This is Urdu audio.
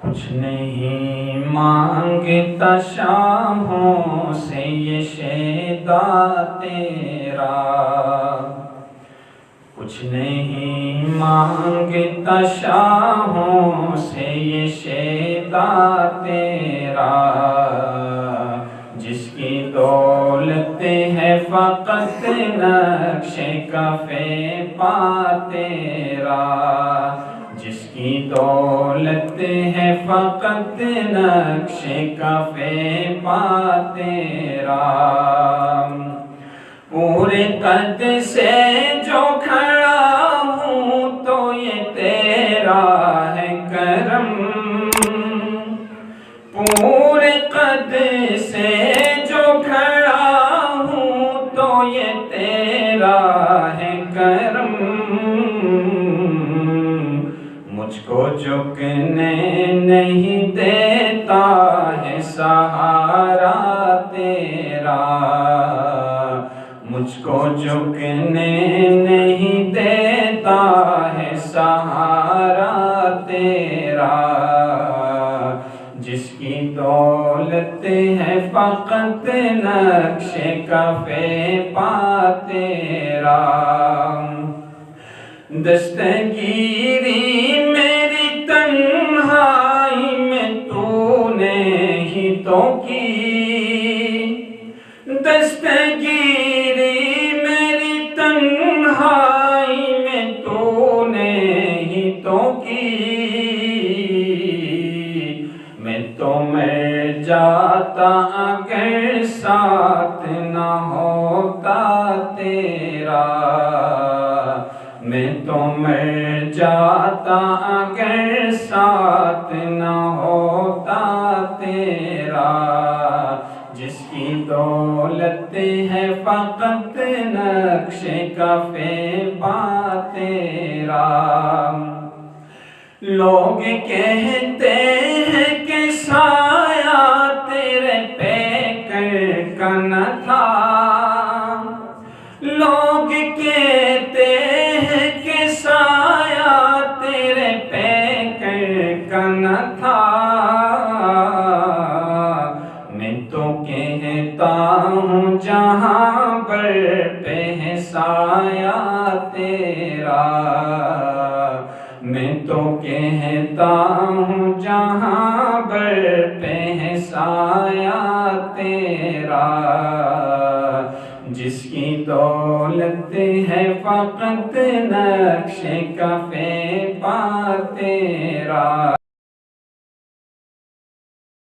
کچھ نہیں مانگتا شاہوں سے یہ شیدا تیرا، کچھ نہیں مانگتا شاہوں سے یہ شیدا تیرا، جس کی دولت ہے فقط نقش کف پا تیرا، جس کی دولت ہے فقط نقش کف پا تیرا، پورے قد سے جو کھڑا ہوں تو یہ تیرا ہے کرم، پورے قد سے جو کھڑا ہوں تو یہ تیرا ہے کرم، مجھ کو جھکنے نہیں دیتا ہے سہارا تیرا، مجھ کو جھکنے نہیں دیتا ہے سہارا تیرا، جس کی دولت ہے فقط نقش کف پا تیرا، دستگیری میری تنہائی میں تو نے ہی تو کی، دستگیری میری تنہائی میں تو نے ہی تو کی، میں تو مر جاتا اگر ساتھ نہ ہوتا تیرا، میں تو مر جاتا اگر ساتھ نہ ہوتا تیرا، جس کی دولت ہے فقط نقش کف پا تیرا، لوگ کہتے ہیں کہ سایہ تیرے پیکر کا نہ تھا، لوگ کہتے ہیں کہ سایہ تیرے پیکر کا نہ تھا، میں تو کہتا ہوں جہاں پر پہ سایہ تیرا، میں تو کہتا ہوں جہاں پر پہ سایہ تیرا، جس کی دولت ہے فقط نقش کف پا تیرا۔